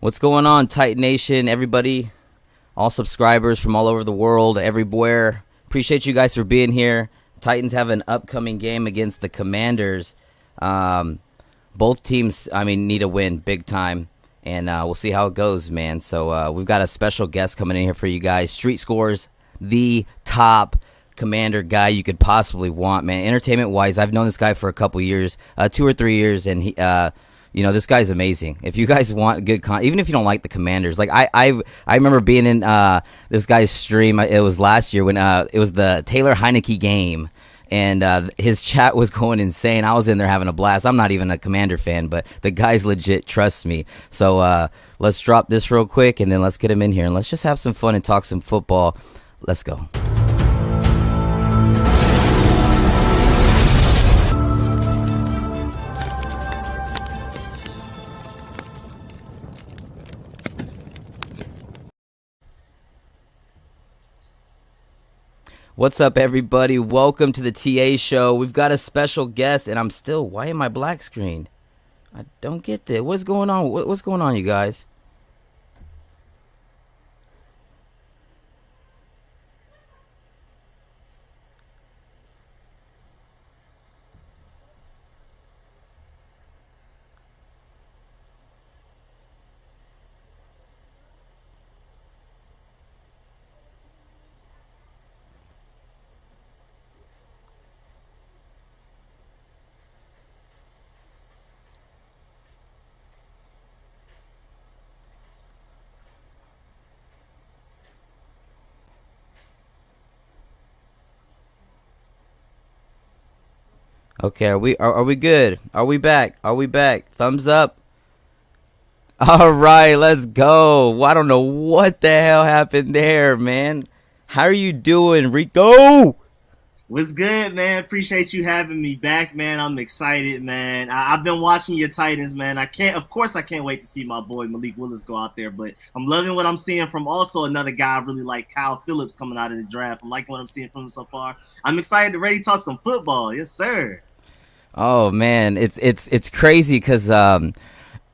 What's going on, Titan Nation? Everybody, all subscribers from all over the world, everywhere. Appreciate you guys for being here. Titans have an upcoming game against the Commanders. Both teams, need a win big time, and we'll see how it goes, man. So we've got a special guest coming in here for you guys. Street Scores, the top Commander guy you could possibly want, man. Entertainment-wise, I've known this guy for a couple years, 2 or 3 years, and he. This guy's amazing. If you guys want good even if you don't like the Commanders, like I remember being in this guy's stream. It was last year when it was the Taylor Heineke game, and his chat was going insane. I was in there having a blast. I'm not even a Commander fan, but the guy's legit. Trust me. So let's drop this real quick, and then let's get him in here, and let's just have some fun and talk some football. Let's go. What's up, everybody? Welcome to the TA show. We've got a special guest, and why am I black screened? I don't get that. What's going on? What's going on, you guys? Okay, are we good? Are we back? Are we back? Thumbs up. All right, let's go. Well, I don't know what the hell happened there, man. How are you doing, Rico? What's good, man? Appreciate you having me back, man. I'm excited, man. I've been watching your Titans, man. I can't wait to see my boy Malik Willis go out there, but I'm loving what I'm seeing from also another guy I really like, Kyle Phillips, coming out of the draft. I'm liking what I'm seeing from him so far. I'm excited to ready to talk some football. Yes, sir. Oh man, it's crazy because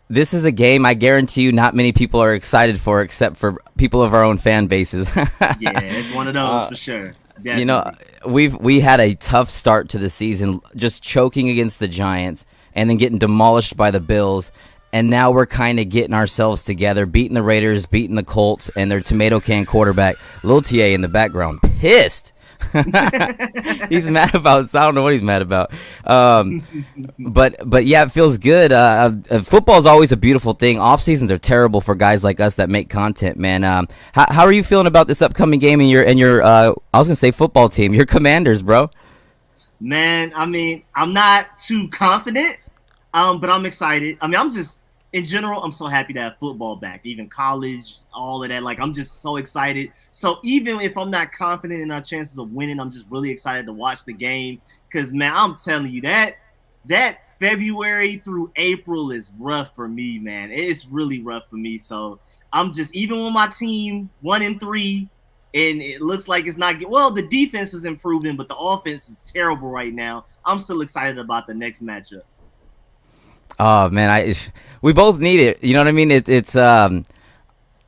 this is a game I guarantee you not many people are excited for, except for people of our own fan bases. Yeah, it's one of those for sure. Definitely. We had a tough start to the season, just choking against the Giants and then getting demolished by the Bills. And now we're kind of getting ourselves together, beating the Raiders, beating the Colts, and their tomato can quarterback, Lil TA in the background, pissed. He's mad about. I don't know what he's mad about. But yeah, it feels good. Football is always a beautiful thing. Off seasons are terrible for guys like us that make content, man. How are you feeling about this upcoming game and your I was gonna say football team, your Commanders, bro? Man, I'm not too confident, but I'm excited. In general, I'm so happy to have football back, even college, all of that. Like, I'm just so excited. So even if I'm not confident in our chances of winning, I'm just really excited to watch the game. Because, man, I'm telling you, that February through April is rough for me, man. It's really rough for me. So I'm just, even with my team 1-3, and it looks like it's not good. Well, the defense is improving, but the offense is terrible right now. I'm still excited about the next matchup. Oh man, we both need it. You know what I mean?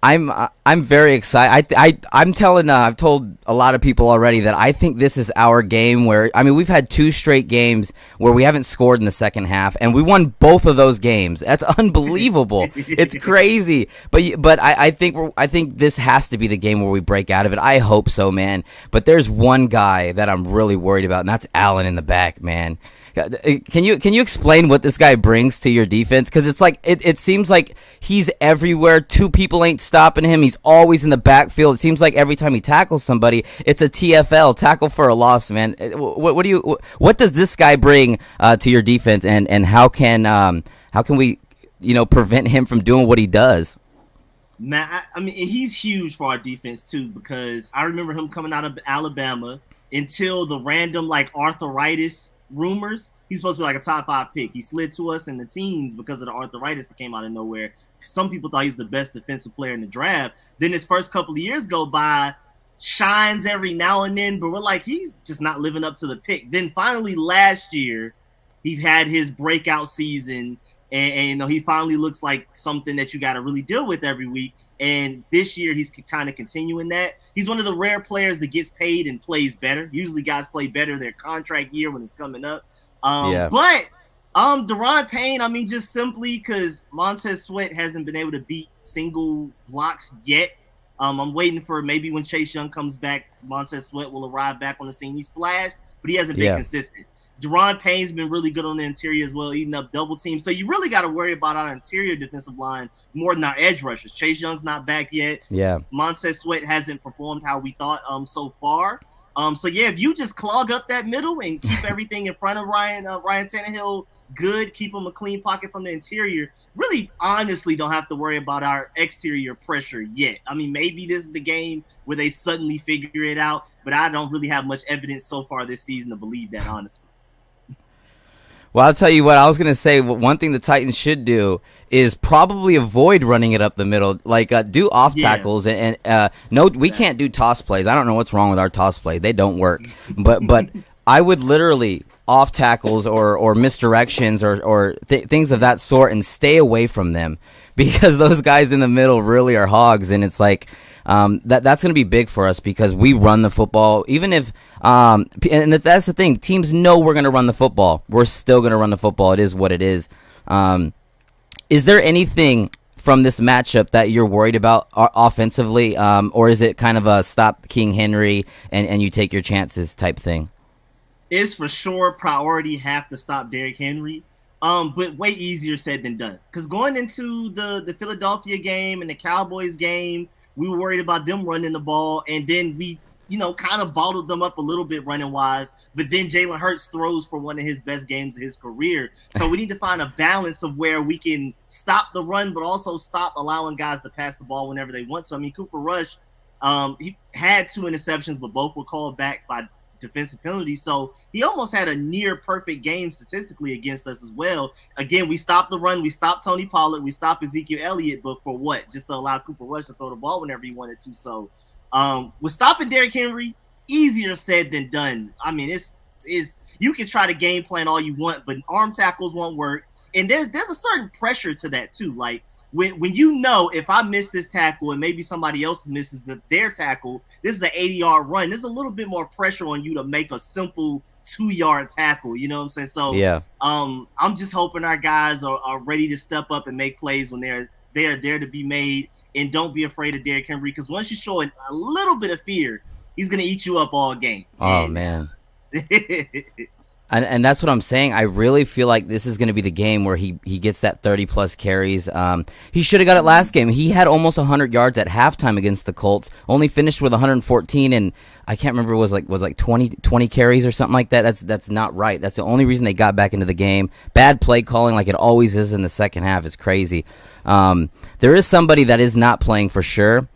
I'm very excited. I've told a lot of people already that I think this is our game where, we've had 2 straight games where we haven't scored in the second half, and we won both of those games. That's unbelievable. It's crazy. But I think this has to be the game where we break out of it. I hope so, man. But there's one guy that I'm really worried about, and that's Allen in the back, man. Can you explain what this guy brings to your defense? Because it's like it seems like he's everywhere. 2 people ain't stopping him. He's always in the backfield. It seems like every time he tackles somebody, it's a TFL, tackle for a loss, man. What does this guy bring to your defense, and how can we prevent him from doing what he does? Man, he's huge for our defense too, because I remember him coming out of Alabama until the random arthritis rumors. He's supposed to be like a top 5 pick. He slid to us in the teens because of the arthritis that came out of nowhere. Some people thought he was the best defensive player in the draft. Then his first couple of years go by, shines every now and then, but we're like, he's just not living up to the pick. Then finally last year, he had his breakout season, and he finally looks like something that you got to really deal with every week. And this year, he's kind of continuing that. He's one of the rare players that gets paid and plays better. Usually, guys play better their contract year when it's coming up. But Deron Payne, I mean, just simply because Montez Sweat hasn't been able to beat single blocks yet. I'm waiting for maybe when Chase Young comes back, Montez Sweat will arrive back on the scene. He's flashed, but he hasn't been consistent. Deron Payne's been really good on the interior as well, eating up double teams. So you really got to worry about our interior defensive line more than our edge rushers. Chase Young's not back yet. Yeah. Montez Sweat hasn't performed how we thought so far. So yeah, if you just clog up that middle and keep everything in front of Ryan Tannehill good, keep him a clean pocket from the interior, really honestly don't have to worry about our exterior pressure yet. I mean, maybe this is the game where they suddenly figure it out, but I don't really have much evidence so far this season to believe that, honestly. Well, I'll tell you what, I was going to say, one thing the Titans should do is probably avoid running it up the middle. Like, do off tackles and no, we can't do toss plays. I don't know what's wrong with our toss plays. They don't work. But I would literally off tackles or misdirections or things of that sort and stay away from them, because those guys in the middle really are hogs. And it's like, that's going to be big for us because we run the football. Even if, and that's the thing, teams know we're going to run the football. We're still going to run the football. It is what it is. Is there anything from this matchup that you're worried about offensively, or is it kind of a stop King Henry and you take your chances type thing? It's for sure priority have to stop Derrick Henry. But way easier said than done. Because going into the Philadelphia game and the Cowboys game, we were worried about them running the ball, and then we, kind of bottled them up a little bit running wise. But then Jalen Hurts throws for one of his best games of his career. So we need to find a balance of where we can stop the run, but also stop allowing guys to pass the ball whenever they want to. I mean, Cooper Rush, he had 2 interceptions, but both were called back by defensive penalties. So he almost had a near perfect game statistically against us as well. Again, we stopped the run. We stopped Tony Pollard. We stopped Ezekiel Elliott, but for what? Just to allow Cooper Rush to throw the ball whenever he wanted to. So with stopping Derrick Henry, easier said than done. I mean, it's you can try to game plan all you want, but arm tackles won't work. And there's a certain pressure to that too. Like when if I miss this tackle and maybe somebody else misses their tackle, this is an 80-yard run. There's a little bit more pressure on you to make a simple 2-yard tackle. You know what I'm saying? So yeah, I'm just hoping our guys are ready to step up and make plays when they're there to be made, and don't be afraid of Derrick Henry, because once you show a little bit of fear, he's gonna eat you up all game. Oh man. And that's what I'm saying. I really feel like this is going to be the game where he gets that 30-plus carries. He should have got it last game. He had almost 100 yards at halftime against the Colts, only finished with 114, and I can't remember, was like 20 carries or something like that. That's not right. That's the only reason they got back into the game. Bad play calling like it always is in the second half. It's crazy. There is somebody that is not playing for sure,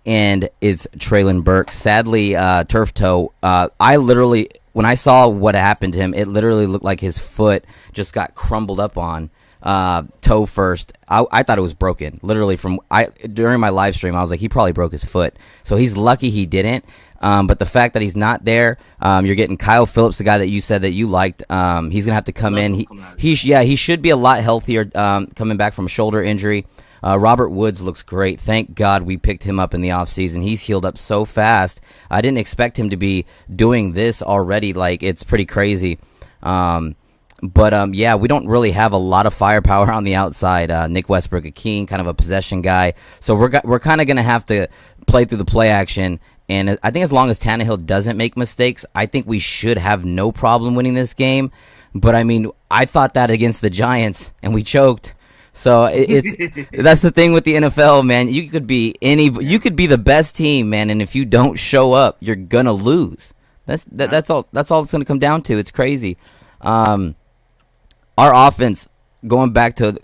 and it's Treylon Burks. Sadly, turf toe. I literally... When I saw what happened to him, it literally looked like his foot just got crumbled up on, toe first. I thought it was broken. Literally during my live stream, I was like, he probably broke his foot. So he's lucky he didn't. But the fact that he's not there, you're getting Kyle Phillips, the guy that you said that you liked. He's gonna have to come in. He should be a lot healthier coming back from a shoulder injury. Robert Woods looks great. Thank God we picked him up in the offseason. He's healed up so fast. I didn't expect him to be doing this already. Like, it's pretty crazy. But we don't really have a lot of firepower on the outside. Nick Westbrook-Ikhine, kind of a possession guy. So we're kind of going to have to play through the play action. And I think as long as Tannehill doesn't make mistakes, I think we should have no problem winning this game. But, I mean, I thought that against the Giants, and we choked. So that's the thing with the NFL, man. You could be the best team, man, and if you don't show up, you're gonna lose. That's all it's gonna come down to. It's crazy. Our offense, going back to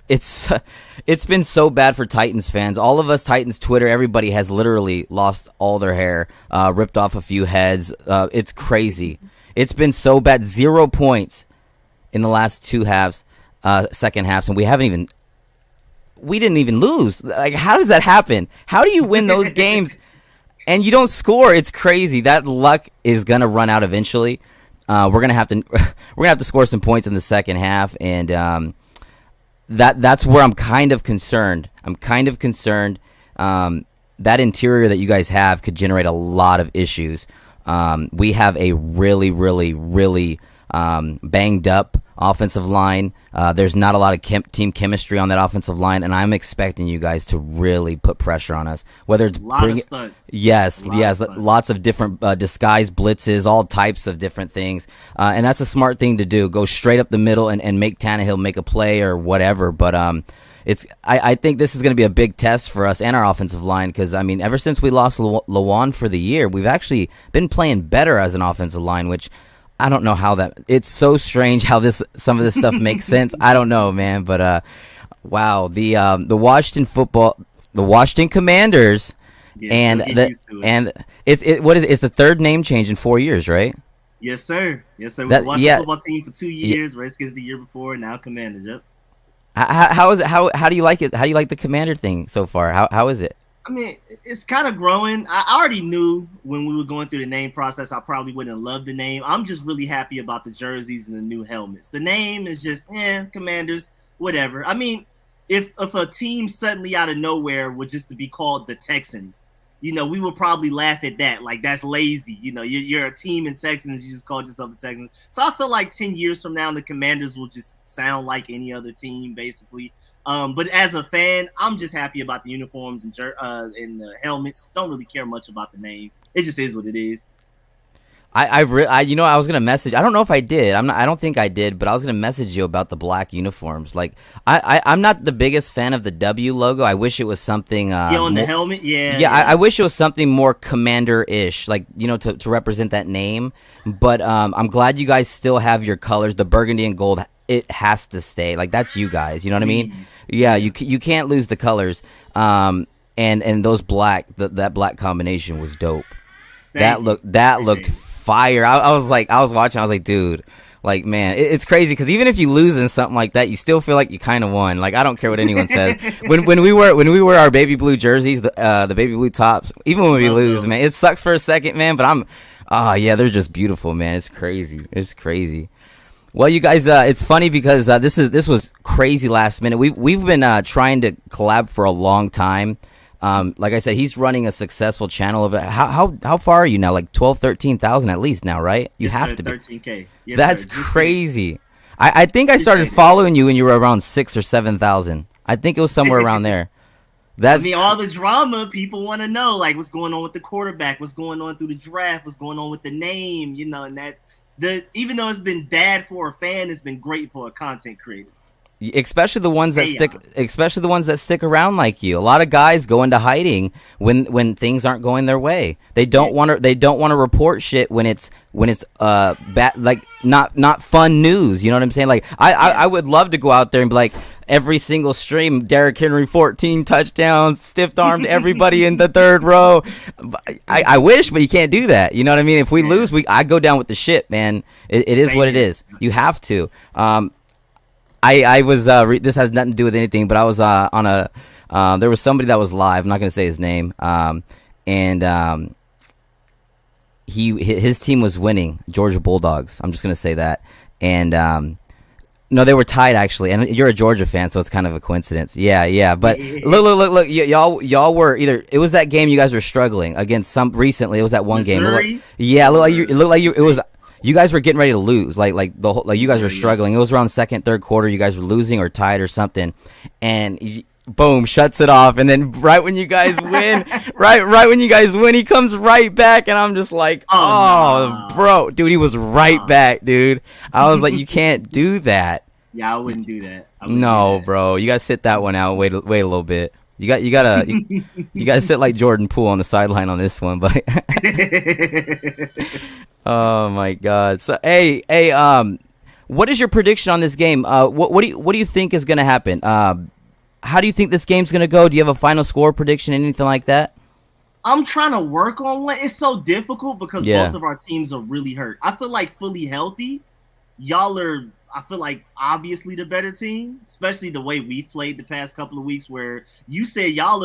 it's been so bad for Titans fans. All of us Titans Twitter, everybody has literally lost all their hair, ripped off a few heads. It's crazy. It's been so bad. 0 points in the last 2 halves. Second halves, and we didn't even lose. Like, how does that happen? How do you win those games and you don't score? It's crazy. That luck is gonna run out eventually. we're gonna have to score some points in the second half, and that's where I'm kind of concerned. That interior that you guys have could generate a lot of issues. We have a really, really, really banged up offensive line. There's not a lot of team chemistry on that offensive line, and I'm expecting you guys to really put pressure on us. Whether it's lots of different disguise blitzes, all types of different things, and that's a smart thing to do. Go straight up the middle and make Tannehill make a play or whatever. But I think this is going to be a big test for us and our offensive line because, I mean, ever since we lost Lawan for the year, we've actually been playing better as an offensive line, which I don't know how that – it's so strange how some of this stuff makes sense. I don't know, man. But, wow, the Washington Commanders it's the third name change in 4 years, right? Yes, sir. We were Washington football team for 2 years. Redskins the year before, now Commanders, yep. How is it? How do you like it? How do you like the Commander thing so far? How is it? I mean, it's kind of growing. I already knew when we were going through the name process, I probably wouldn't have loved the name. I'm just really happy about the jerseys and the new helmets. The name is just, Commanders, whatever. I mean, if a team suddenly out of nowhere would just to be called the Texans, we would probably laugh at that. Like, that's lazy. You're a team in Texans. You just called yourself the Texans. So I feel like 10 years from now, the Commanders will just sound like any other team, basically. But as a fan, I'm just happy about the uniforms and the helmets. Don't really care much about the name. It just is what it is. I was gonna message. I don't know if I did. I don't think I did, but I was gonna message you about the black uniforms. Like, I'm not the biggest fan of the W logo. I wish it was something. On the helmet, yeah. I wish it was something more Commander-ish, like to represent that name. But I'm glad you guys still have your colors, the burgundy and gold. It has to stay. Like, that's you guys. You know what I mean? Yeah. You can't lose the colors. And those black, that black combination was dope. That looked fire. I was watching. I was like, dude, like, man, it's crazy because even if you lose in something like that, you still feel like you kind of won. Like, I don't care what anyone says. When we wear our baby blue jerseys, the baby blue tops, even when we lose, man, it sucks for a second, man. But they're just beautiful, man. It's crazy. Well, you guys, it's funny because this was crazy last minute. We've been trying to collab for a long time. Like I said, he's running a successful channel of it. How far are you now? Like 13,000 at least now, right? You have to be 13K. Yes, that's sir. Crazy. I think I started following you when you were around 6,000 or 7,000. I think it was somewhere around there. All the drama people want to know, like what's going on with the quarterback, what's going on through the draft, what's going on with the name, and that. Even though it's been bad for a fan, it's been great for a content creator. Especially the ones that stick around like you. A lot of guys go into hiding when things aren't going their way. They don't want to report shit when it's bad, like not fun news. You know what I'm saying? Like I would love to go out there and be like, every single stream, Derrick Henry 14 touchdowns, stiff armed everybody in the third row. I wish, but you can't do that. You know what I mean? If we lose, I go down with the shit, man. It is what it is. You have to. I was this has nothing to do with anything, but I was on a there was somebody that was live. I'm not gonna say his name. And his team was winning, Georgia Bulldogs. I'm just gonna say that. And no, they were tied actually. And you're a Georgia fan, so it's kind of a coincidence. Yeah. But look, y'all were either. It was that game you guys were struggling against some recently. It was that one Missouri? game. It looked like it was. You guys were getting ready to lose, like the whole, like you guys were struggling. It was around second, third quarter. You guys were losing or tied or something, and boom, shuts it off. And then right when you guys win, right when you guys win, he comes right back, and I'm just like, bro, dude, he was right back, dude. I was like, you can't do that. Yeah, I wouldn't do that. Bro, you gotta sit that one out. Wait a little bit. You gotta sit like Jordan Poole on the sideline on this one, but. Oh my God! So hey, what is your prediction on this game? What do you think is gonna happen? How do you think this game's gonna go? Do you have a final score prediction, anything like that? I'm trying to work on one. It's so difficult because both of our teams are really hurt. I feel like fully healthy, y'all are. I feel like obviously the better team, especially the way we've played the past couple of weeks where you said y'all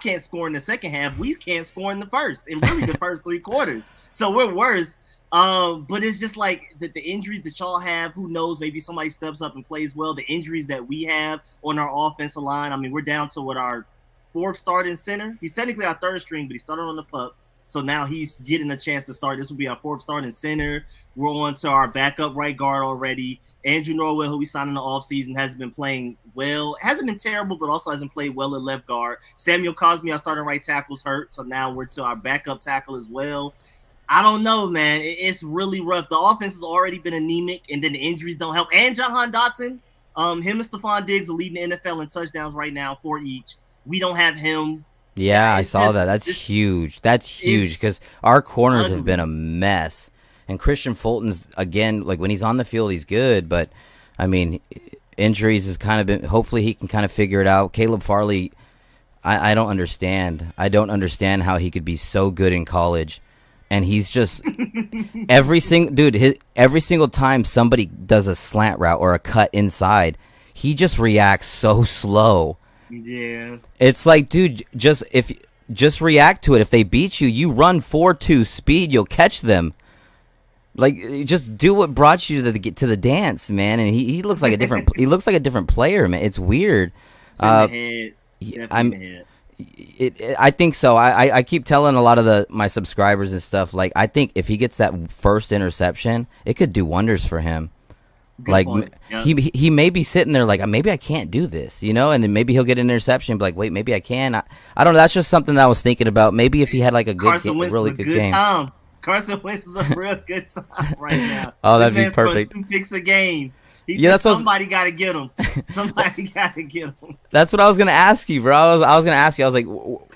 can't score in the second half. We can't score in the first and really the first three quarters. So we're worse. But it's just like the injuries that y'all have. Who knows? Maybe somebody steps up and plays well. The injuries that we have on our offensive line. I mean, we're down to our fourth starting center. He's technically our third string, but he started on the pup. So now he's getting a chance to start. This will be our fourth starting center. We're on to our backup right guard already. Andrew Norwell, who we signed in the offseason, hasn't been playing well. Hasn't been terrible, but also hasn't played well at left guard. Samuel Cosme, our starting right tackle, is hurt. So now we're to our backup tackle as well. I don't know, man. It's really rough. The offense has already been anemic, and then the injuries don't help. And Jahan Dotson, him and Stephon Diggs are leading the NFL in touchdowns right now, 4 each. We don't have him. Yeah, I saw that. That's huge. That's huge because our corners have been a mess. And Christian Fulton's, again, like when he's on the field, he's good. But, I mean, injuries has kind of been – hopefully he can kind of figure it out. Caleb Farley, I don't understand. I don't understand how he could be so good in college. And he's just – every single time somebody does a slant route or a cut inside, he just reacts so slow. Yeah. It's like, dude, just react to it. If they beat you, you run 4.2 speed, you'll catch them. Like, just do what brought you to the dance, man. And he looks like a different different player, man. It's weird. It's in the head. I think so. I keep telling a lot of my subscribers and stuff, like, I think if he gets that first interception, it could do wonders for him. Good like point. Yeah. he may be sitting there like, maybe I can't do this, and then maybe he'll get an interception and be like, wait, maybe I can. I don't know. That's just something that I was thinking about. Maybe if he had like a good game, a really good game. Time. Carson Wentz is a real good time right now. Oh, that'd be perfect. 2 picks a game. Somebody got to get him. Somebody got to get him. That's what I was gonna ask you, bro. I was gonna ask you. I was like,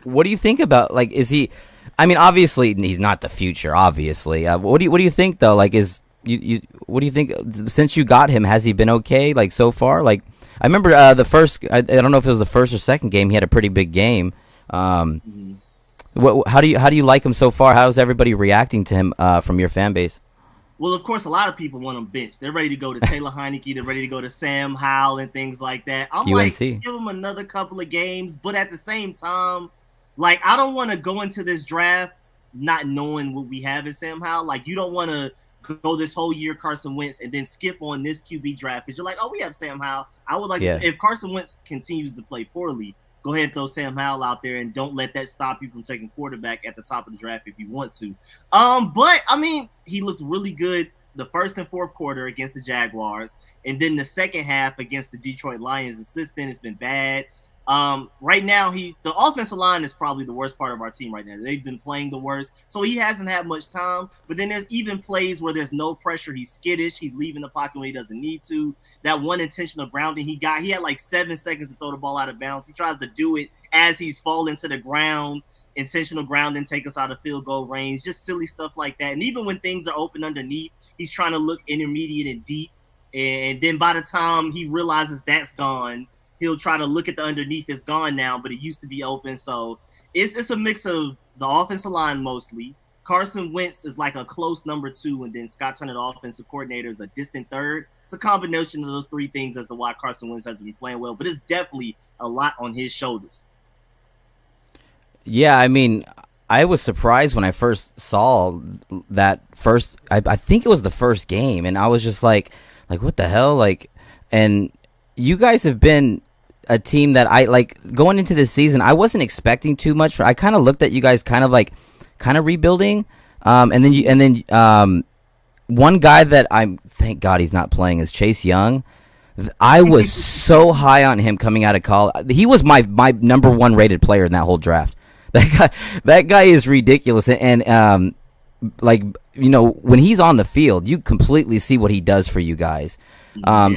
what do you think about, like, is he? I mean, obviously he's not the future. Obviously, what do you think though? Like, what do you think? Since you got him, has he been okay? Like, so far? Like, I remember the first. I don't know if it was the first or second game. He had a pretty big game. How do you like him so far? How is everybody reacting to him from your fan base? Well, of course, a lot of people want him benched. They're ready to go to Taylor Heineke. They're ready to go to Sam Howell and things like that. I'm UNC. like, give him another couple of games. But at the same time, like, I don't want to go into this draft not knowing what we have in Sam Howell. Like, you don't want to go this whole year Carson Wentz and then skip on this QB draft because you're like, oh, we have Sam Howell. I would like if Carson Wentz continues to play poorly, go ahead and throw Sam Howell out there and don't let that stop you from taking quarterback at the top of the draft if you want to. But I mean, he looked really good the first and fourth quarter against the Jaguars, and then the second half against the Detroit Lions. Assistant has been bad. Right now, the offensive line is probably the worst part of our team right now. They've been playing the worst, so he hasn't had much time. But then there's even plays where there's no pressure. He's skittish. He's leaving the pocket when he doesn't need to. That one intentional grounding he had like 7 seconds to throw the ball out of bounds. He tries to do it as he's falling to the ground. Intentional grounding, take us out of field goal range. Just silly stuff like that. And even when things are open underneath, he's trying to look intermediate and deep. And then by the time he realizes that's gone, he'll try to look at the underneath. It's gone now, but it used to be open. So it's a mix of the offensive line mostly. Carson Wentz is like a close number 2, and then Scott Turner, the offensive coordinator, is a distant third. It's a combination of those 3 things as to why Carson Wentz hasn't been playing well, but it's definitely a lot on his shoulders. Yeah, I mean, I was surprised when I first saw that first. I think it was the first game, and I was just like, what the hell? Like, and you guys have been a team that I like going into this season. I wasn't expecting too much. I kind of looked at you guys kind of rebuilding, and then one guy that thank God he's not playing is Chase Young. I was so high on him coming out of college. He was my number 1 rated player in that whole draft. That guy is ridiculous, and when he's on the field, you completely see what he does for you guys.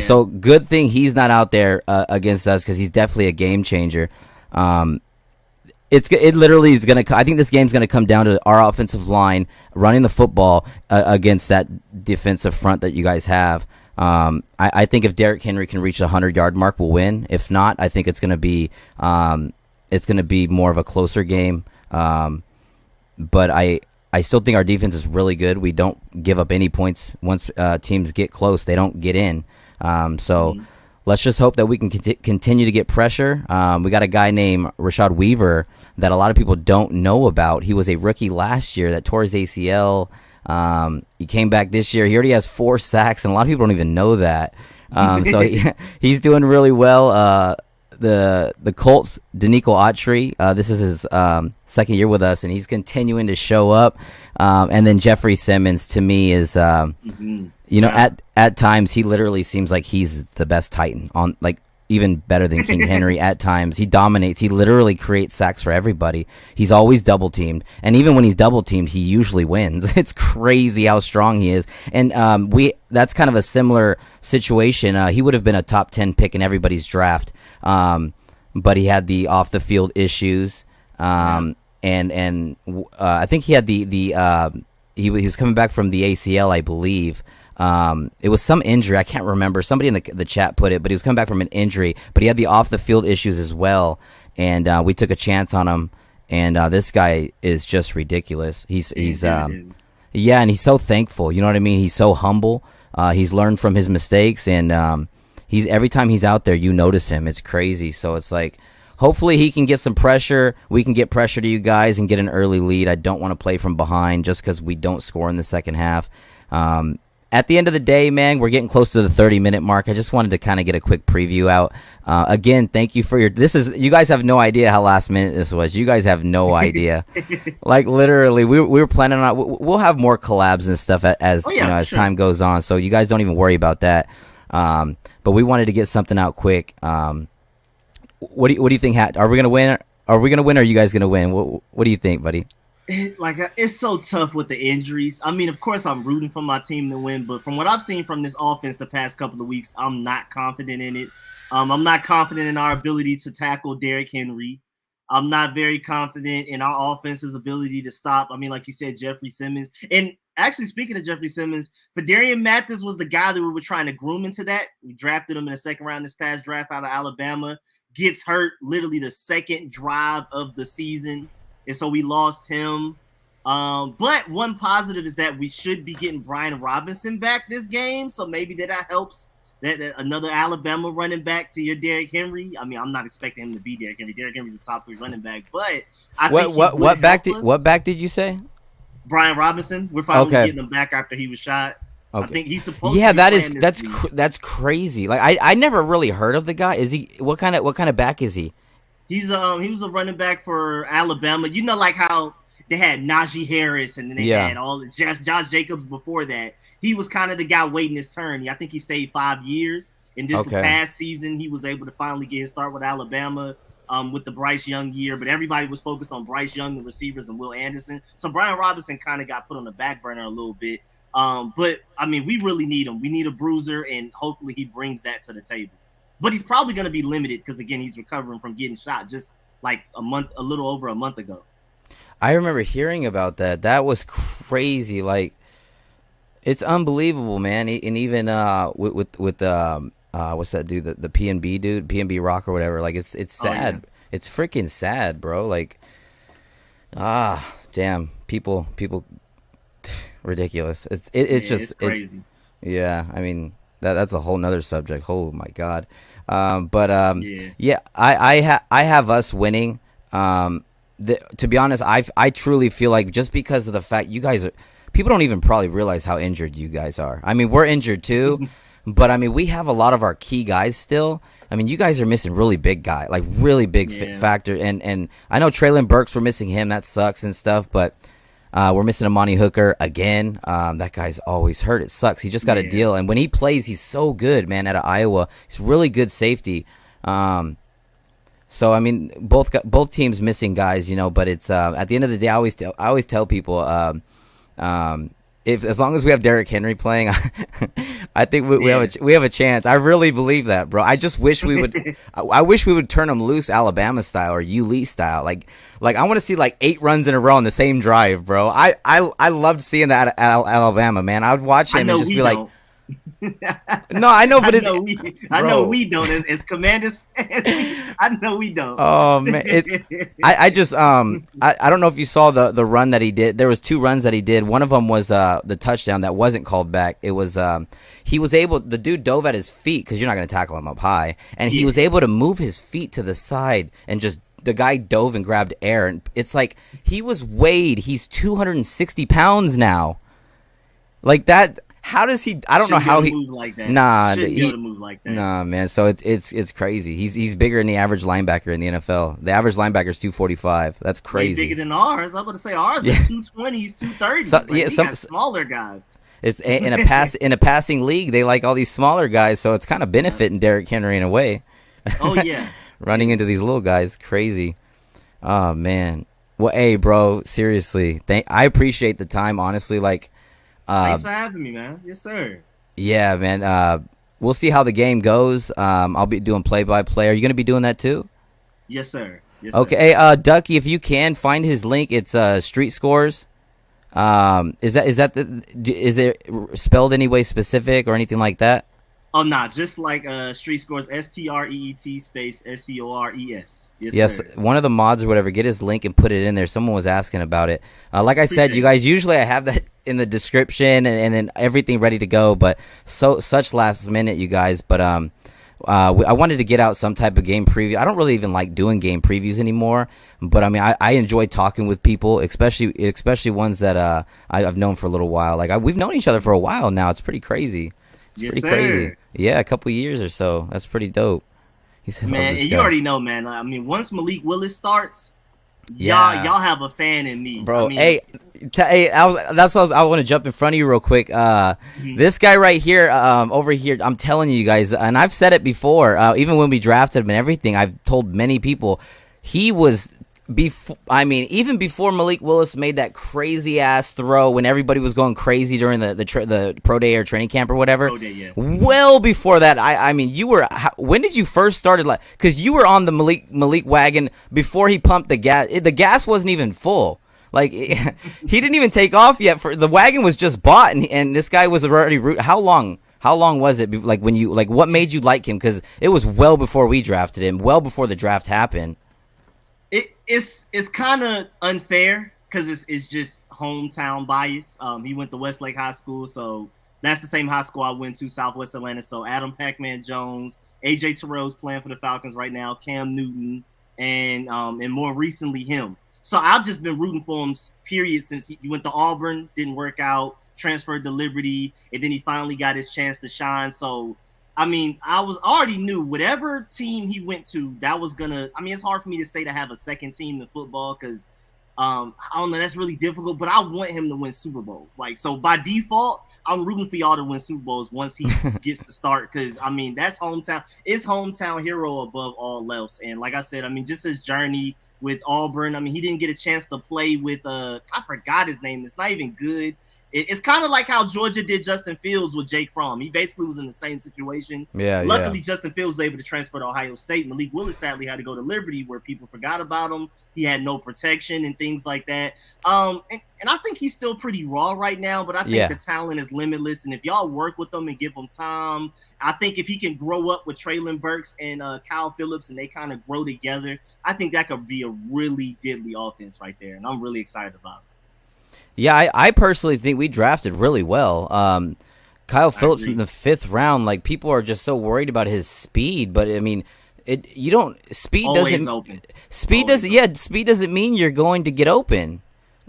So good thing he's not out there against us because he's definitely a game changer. It literally is gonna. I think this game's gonna come down to our offensive line running the football against that defensive front that you guys have. I think if Derrick Henry can reach the 100-yard mark, we'll win. If not, I think it's gonna be more of a closer game. But I still think our defense is really good. We don't give up any points once teams get close. They don't get in. Let's just hope that we can continue to get pressure. We got a guy named Rashad Weaver that a lot of people don't know about. He was a rookie last year that tore his ACL He came back this year. He already has 4 sacks, and a lot of people don't even know that. So he's doing really well. The Colts, Danico Autry, this is his second year with us, and he's continuing to show up. And then Jeffrey Simmons, to me, is at times he literally seems like he's the best Titan on, like, even better than King Henry at times. He dominates. He literally creates sacks for everybody. He's always double teamed, and even when he's double teamed, he usually wins. It's crazy how strong he is. And that's kind of a similar situation. He would have been a top 10 pick in everybody's draft, but he had the off the field issues. And I think he had he was coming back from the ACL, I believe. It was some injury. I can't remember. Somebody in the chat put it, but he was coming back from an injury, but he had the off the field issues as well. And we took a chance on him. And this guy is just ridiculous. And he's so thankful. You know what I mean? He's so humble. He's learned from his mistakes, and every time he's out there, you notice him. It's crazy. So it's like, hopefully he can get some pressure. We can get pressure to you guys and get an early lead. I don't want to play from behind just because we don't score in the second half. At the end of the day, man, we're getting close to the 30-minute mark. I just wanted to kind of get a quick preview out. Again, thank you for you guys have no idea how last minute this was. You guys have no idea. Like, literally, we were planning on, we'll have more collabs and stuff as time goes on. So you guys don't even worry about that. But we wanted to get something out quick. What do you think? Are we going to win? Are we going to win, or are you guys going to win? What do you think, buddy? It's so tough with the injuries. I mean, of course, I'm rooting for my team to win, but from what I've seen from this offense the past couple of weeks, I'm not confident in it. I'm not confident in our ability to tackle Derrick Henry. I'm not very confident in our offense's ability to stop. I mean, like you said, Jeffrey Simmons. And actually, speaking of Jeffrey Simmons, Fadarian Mathis was the guy that we were trying to groom into that. We drafted him in the second round this past draft out of Alabama. Gets hurt literally the second drive of the season. And so we lost him. But one positive is that we should be getting Brian Robinson back this game. So maybe that helps. That another Alabama running back to your Derrick Henry. I mean, I'm not expecting him to be Derrick Henry. Derrick Henry's a top 3 running back. But I think what back did you say? Brian Robinson. We're finally getting him back after he was shot. Okay. I think he's supposed to be that's crazy. Like I never really heard of the guy. Is he what kind of back is he? He was a running back for Alabama. You know, like how they had Najee Harris and then they had all the Josh Jacobs before that. He was kind of the guy waiting his turn. I think he stayed 5 years. And this past season, he was able to finally get his start with Alabama with the Bryce Young year. But everybody was focused on Bryce Young, the receivers, and Will Anderson. So Brian Robinson kind of got put on the back burner a little bit. But, I mean, we really need him. We need a bruiser, and hopefully he brings that to the table. But he's probably going to be limited because, again, he's recovering from getting shot just like a little over a month ago. I remember hearing about that. That was crazy. Like, it's unbelievable, man. And even with what's that dude, the PNB dude, PNB Rock or whatever. Like, it's sad. Oh, yeah. It's freaking sad, bro. Like, damn, people, ridiculous. It's just crazy. I mean. That's a whole nother subject. Oh my God. I have us winning. To be honest, I truly feel like just because of the fact you guys people don't even probably realize how injured you guys are. I mean, we're injured too, but I mean, we have a lot of our key guys still. I mean, you guys are missing really big guy, like really big factor. And I know Traylon Burks, we're missing him. That sucks and stuff, but we're missing Amani Hooker again. That guy's always hurt. It sucks. He just got a deal, and when he plays, he's so good, man. Out of Iowa, he's really good safety. So I mean, both teams missing guys, you know. But it's at the end of the day, I always tell people, if as long as we have Derrick Henry playing, I think we have a chance. I really believe that, bro. I just wish we would. I wish we would turn them loose, Alabama style or ULE style. Like I want to see like 8 runs in a row on the same drive, bro. I loved seeing that at Alabama, man. I would watch him and just be like. No, I know, but I know we don't as Commanders fans. I know we don't. Oh man, I just I don't know if you saw the run that he did. There was 2 runs that he did. One of them was the touchdown that wasn't called back. It was the dude dove at his feet because you're not going to tackle him up high, and he was able to move his feet to the side and just. The guy dove and grabbed air, and it's like he was weighed. He's 260 pounds now. Like that. How does he? I don't know how he. Move like that. Nah, Shouldn't be able to move like that. Nah, man. So it's crazy. He's bigger than the average linebacker in the NFL. The average linebacker is 245. That's crazy. Way bigger than ours. I'm about to say ours are 220s, 230s. So, like, yeah, got smaller guys. It's in a passing league. They like all these smaller guys, so it's kind of benefiting Derrick Henry in a way. Oh yeah, running into these little guys, crazy. Oh man. Well, hey, bro, seriously, I appreciate the time. Honestly, like. Thanks for having me, man. Yes, sir. Yeah, man. We'll see how the game goes. I'll be doing play-by-play. Are you going to be doing that too? Yes, sir. Yes, okay. Sir. Ducky, if you can find his link, it's Street Scores. Is it spelled any way specific or anything like that? Oh, nah, just like Street Scores, STREET space SCORES. Yes, sir. One of the mods or whatever, get his link and put it in there. Someone was asking about it. Like I said, you guys, usually I have that in the description and then everything ready to go, but such last minute, you guys. But I wanted to get out some type of game preview. I don't really even like doing game previews anymore, but I mean, I enjoy talking with people, especially ones that I've known for a little while. Like we've known each other for a while now. It's pretty crazy. It's pretty crazy. Yeah, a couple years or so. That's pretty dope. He said, man, and you already know, man. I mean, once Malik Willis starts, y'all have a fan in me, bro. I mean, hey, that's what I want to jump in front of you real quick. This guy right here, over here, I'm telling you guys, and I've said it before. Even when we drafted him and everything, I've told many people he was. Even before Malik Willis made that crazy ass throw when everybody was going crazy during the pro day or training camp or whatever. Pro day, yeah. Well before that, I mean, you were. When did you first started? Like, because you were on the Malik wagon before he pumped the gas. The gas wasn't even full. Like he didn't even take off yet. For the wagon was just bought, and this guy was already. How long was it? Like when you what made you like him? Because it was well before we drafted him. Well before the draft happened. It's kind of unfair because it's just hometown bias. He went to Westlake High School, so that's the same high school I went to, Southwest Atlanta. So Adam Pac-Man Jones, AJ Terrell's playing for the Falcons right now, Cam Newton, and more recently him. So I've just been rooting for him, period, since he went to Auburn, didn't work out, transferred to Liberty, and then he finally got his chance to shine. So I mean, I already knew whatever team he went to, that was gonna. I mean, it's hard for me to say to have a second team in football because I don't know, that's really difficult. But I want him to win Super Bowls. Like, so by default, I'm rooting for y'all to win Super Bowls once he gets to start. Because I mean, that's hometown. It's hometown hero above all else. And like I said, I mean, just his journey with Auburn. I mean, he didn't get a chance to play with I forgot his name. It's not even good. It's kind of like how Georgia did Justin Fields with Jake Fromm. He basically was in the same situation. Luckily, Justin Fields was able to transfer to Ohio State. Malik Willis sadly had to go to Liberty, where people forgot about him. He had no protection and things like that. And I think he's still pretty raw right now, but I think the talent is limitless. And if y'all work with him and give him time, I think if he can grow up with Treylon Burks and Kyle Phillips and they kind of grow together, I think that could be a really deadly offense right there. And I'm really excited about it. Yeah, I personally think we drafted really well. Kyle Phillips in the 5th round, like people are just so worried about his speed, but I mean, speed doesn't mean you're going to get open.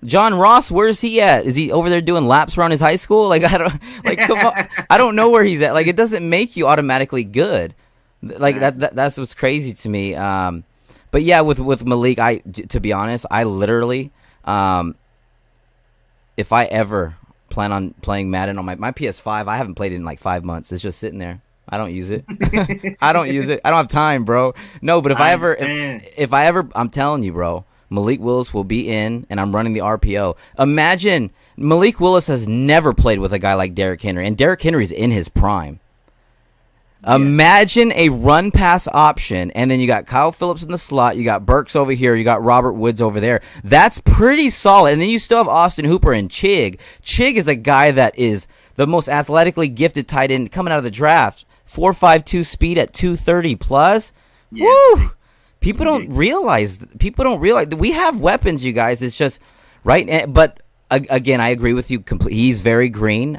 John Ross, where's he at? Is he over there doing laps around his high school? Like come on, I don't know where he's at. Like it doesn't make you automatically good. Like that's what's crazy to me. But yeah, with Malik, to be honest, I literally. If I ever plan on playing Madden on my PS5, I haven't played it in like 5 months. It's just sitting there. I don't use it. I don't have time, bro. No, but if I ever, I'm telling you, bro, Malik Willis will be in, and I'm running the RPO. Imagine Malik Willis has never played with a guy like Derrick Henry, and Derrick Henry's in his prime. Imagine a run pass option, and then you got Kyle Phillips in the slot, you got Burks over here, you got Robert Woods over there. That's pretty solid. And then you still have Austin Hooper and Chig. Chig is a guy that is the most athletically gifted tight end coming out of the draft. 4.52 speed at 230 plus. Yeah. Woo! People don't realize we have weapons, you guys. It's just right. But again, I agree with you completely. He's very green.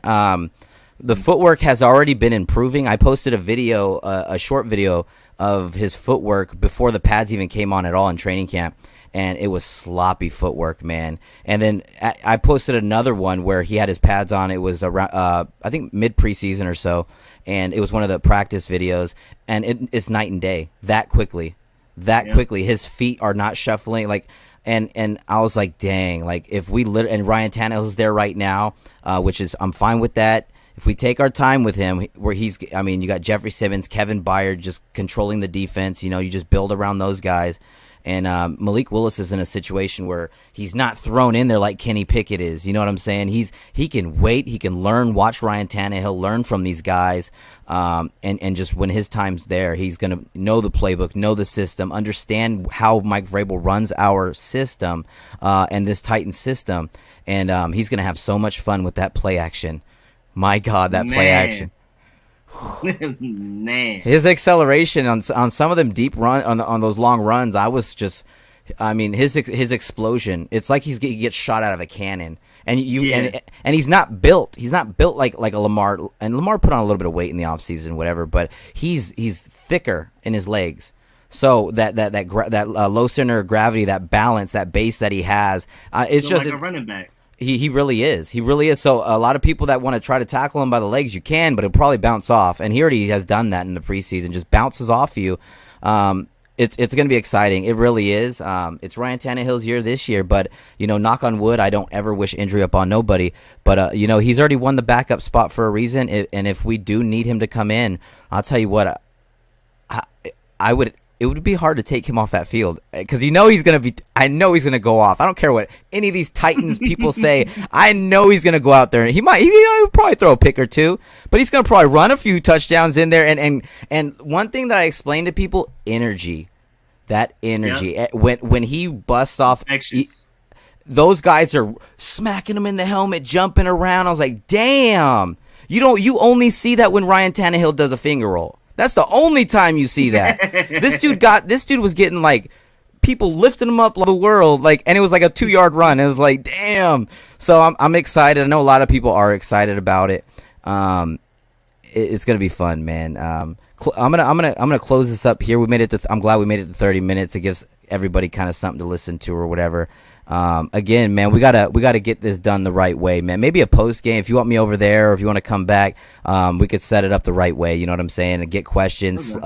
The footwork has already been improving. I posted a short video of his footwork before the pads even came on at all in training camp. and it was sloppy footwork, man. And then I posted another one where he had his pads on. It was around, I think mid preseason or so, and it was one of the practice videos, and it's night and day that quickly. Quickly. His feet are not shuffling, like, and I was like, dang, like if we and Ryan Tannehill's there right now, which is, I'm fine with that. If we take our time with him, where I mean, you got Jeffrey Simmons, Kevin Byard just controlling the defense. You know, you just build around those guys. And Malik Willis is in a situation where he's not thrown in there like Kenny Pickett is. You know what I'm saying? He can wait. He can learn, watch Ryan Tannehill, learn from these guys. And just when his time's there, he's going to know the playbook, know the system, understand how Mike Vrabel runs our system and this Titans system. And he's going to have so much fun with that play action. My God, that play action. Man, his acceleration on some of them deep run on those long runs, I mean, his explosion. It's like he gets shot out of a cannon, and and he's not built. He's not built like a Lamar. And Lamar put on a little bit of weight in the offseason, whatever. But he's thicker in his legs. So that low center of gravity, that balance, that base that he has, it's just like a running back. He really is. He really is. So a lot of people that want to try to tackle him by the legs, you can, but it'll probably bounce off. And he already has done that in the preseason, just bounces off you. It's going to be exciting. It really is. It's Ryan Tannehill's year this year, but, you know, knock on wood, I don't ever wish injury upon nobody. But, you know, he's already won the backup spot for a reason. And if we do need him to come in, I'll tell you what, it would be hard to take him off that field because I know he's going to go off. I don't care what any of these Titans people say. I know he's going to go out there and he'll probably throw a pick or two, but he's going to probably run a few touchdowns in there. And one thing that I explain to people, energy, that energy. Yep. When he busts off, those guys are smacking him in the helmet, jumping around. I was like, damn, you only see that when Ryan Tannehill does a finger roll. That's the only time you see that. This dude was getting like people lifting him up like the world, like, and it was like a 2-yard run. It was like, damn. So I'm excited. I know a lot of people are excited about it. It's gonna be fun, man. I'm gonna close this up here. I'm glad we made it to 30 minutes. It gives everybody kind of something to listen to or whatever. Again, man, we gotta get this done the right way, man. Maybe a post game if you want me over there, or if you want to come back, we could set it up the right way. You know what I'm saying? And get questions,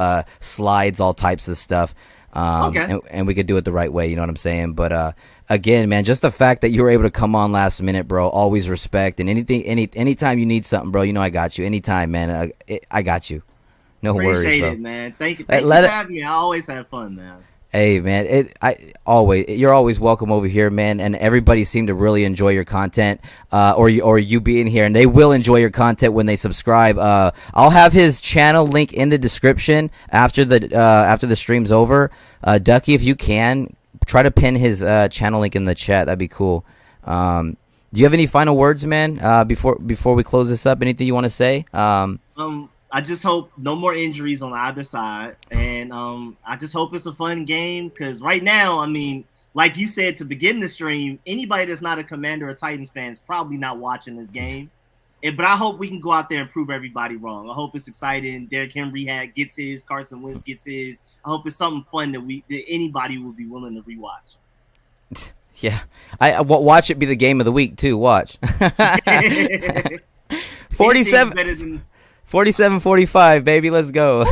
slides, all types of stuff. And we could do it the right way. You know what I'm saying? But again, man, just the fact that you were able to come on last minute, bro, always respect. And anytime you need something, bro, you know I got you. Anytime, man, I got you. No worries, bro. Appreciate it, man. Thank you for having me. I always have fun, man. Hey, man, you're always welcome over here, man. And everybody seemed to really enjoy your content, or you being here, and they will enjoy your content when they subscribe. I'll have his channel link in the description after the stream's over. Ducky, if you can, try to pin his channel link in the chat. That'd be cool. Do you have any final words, man? Before we close this up, anything you want to say? I just hope no more injuries on either side, and I just hope it's a fun game because right now, I mean, like you said to begin the stream, anybody that's not a Commander or Titans fan is probably not watching this game. But I hope we can go out there and prove everybody wrong. I hope it's exciting. Derrick Henry gets his, Carson Wentz gets his. I hope it's something fun that anybody will be willing to rewatch. Yeah, I watch it be the game of the week too. Watch 47. 47-45, baby. Let's go.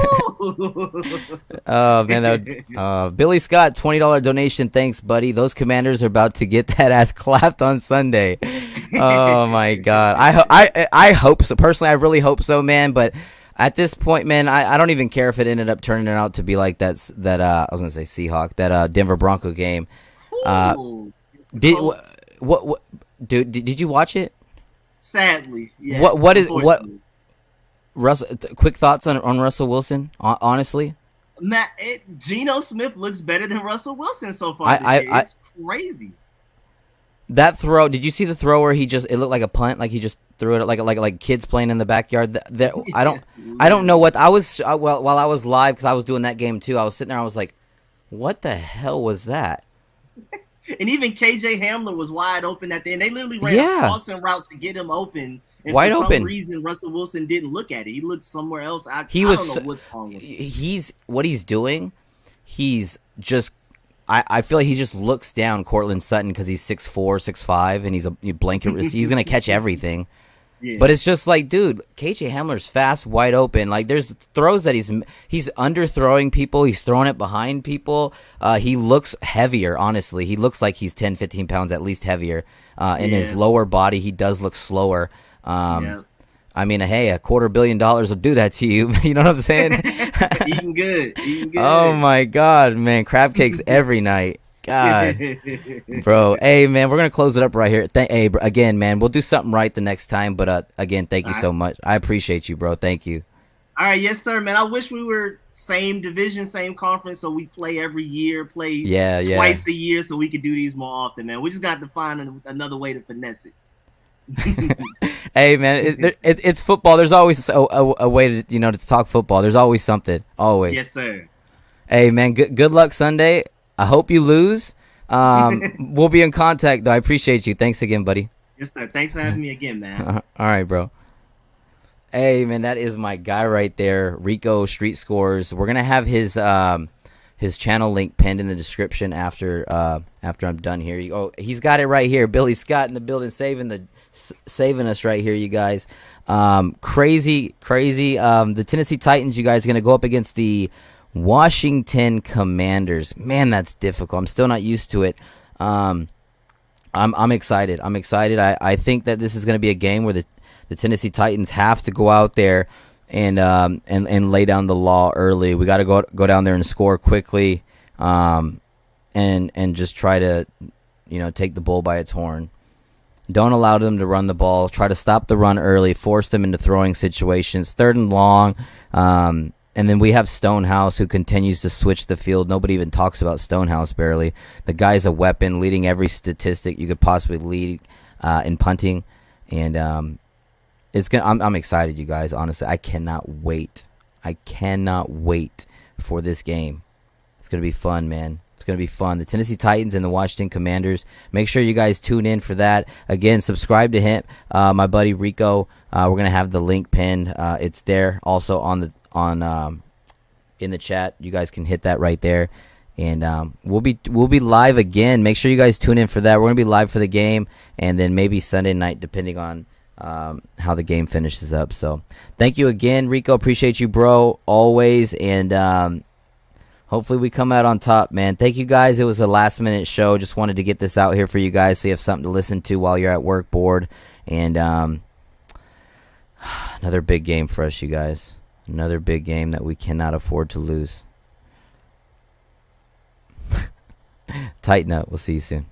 Oh, man. Billy Scott, $20 donation. Thanks, buddy. Those Commanders are about to get that ass clapped on Sunday. Oh, my God. I hope so. Personally, I really hope so, man. But at this point, man, I don't even care if it ended up turning out to be like that I was going to say Seahawk, that Denver Bronco game. Did you watch it? Sadly, yes. What Russell, quick thoughts on Russell Wilson, honestly? Matt, Geno Smith looks better than Russell Wilson so far. It's crazy. That throw, did you see the throw where it looked like a punt, like he just threw it like kids playing in the backyard? I don't know what I was while I was live, because I was doing that game too. I was sitting there, I was like, what the hell was that? And even KJ Hamler was wide open at the end. They literally ran a crossing route to get him open. And wide for open. some reason, Russell Wilson didn't look at it. He looked somewhere else. I don't know what's wrong with him. What he's doing, he's just I feel like he just looks down Cortland Sutton because he's 6'4", 6'5", and he's a blanket. He's gonna catch everything. Yeah. But it's just like, dude, KJ Hamler's fast, wide open. Like, there's throws that he's underthrowing people. He's throwing it behind people. He looks heavier, honestly. He looks like he's 10, 15 pounds at least heavier. In his lower body, he does look slower. I mean, hey, $250 million will do that to you. You know what I'm saying? Eating good. Oh, my God, man. Crab cakes every night. God, bro. Hey, man, we're going to close it up right here. Again, man, we'll do something right the next time. But, again, thank you so much. I appreciate you, bro. Thank you. All right. Yes, sir, man. I wish we were same division, same conference, so we play every year, twice a year, so we could do these more often, man. We just got to find another way to finesse it. Hey, man, it's football. There's always a way to to talk football. There's always something. Always. Yes, sir. Hey, man, good luck Sunday. I hope you lose. We'll be in contact, though. I appreciate you. Thanks again, buddy. Yes, sir. Thanks for having me again, man. All right, bro. Hey, man, that is my guy right there, Rico Street Scores. We're gonna have his channel link pinned in the description after I'm done here. He's got it right here. Billy Scott in the building, saving us right here, you guys. Crazy. The Tennessee Titans, you guys, are gonna go up against the Washington Commanders. Man, that's difficult. I'm still not used to it. I'm excited. I think that this is gonna be a game where the Tennessee Titans have to go out there and lay down the law early. We got to go down there and score quickly, and just try to take the bull by its horn. Don't allow them to run the ball. Try to stop the run early. Force them into throwing situations. 3rd and long. And then we have Stonehouse, who continues to switch the field. Nobody even talks about Stonehouse barely. The guy's a weapon, leading every statistic you could possibly lead in punting. And I'm excited, you guys. Honestly, I cannot wait. For this game. It's gonna be fun, man. It's gonna be fun. The Tennessee Titans and the Washington Commanders. Make sure you guys tune in for that. Again, subscribe to him, my buddy Rico. We're gonna have the link pinned. It's there also in the chat. You guys can hit that right there. And we'll be live again. Make sure you guys tune in for that. We're gonna be live for the game, and then maybe Sunday night, depending on how the game finishes up. So thank you again, Rico. Appreciate you, bro, always. And hopefully we come out on top, man. Thank you, guys. It was a last minute show. Just wanted to get this out here for you guys so you have something to listen to while you're at work, bored. And another big game for us, you guys. Another big game that we cannot afford to lose. Tighten up. We'll see you soon.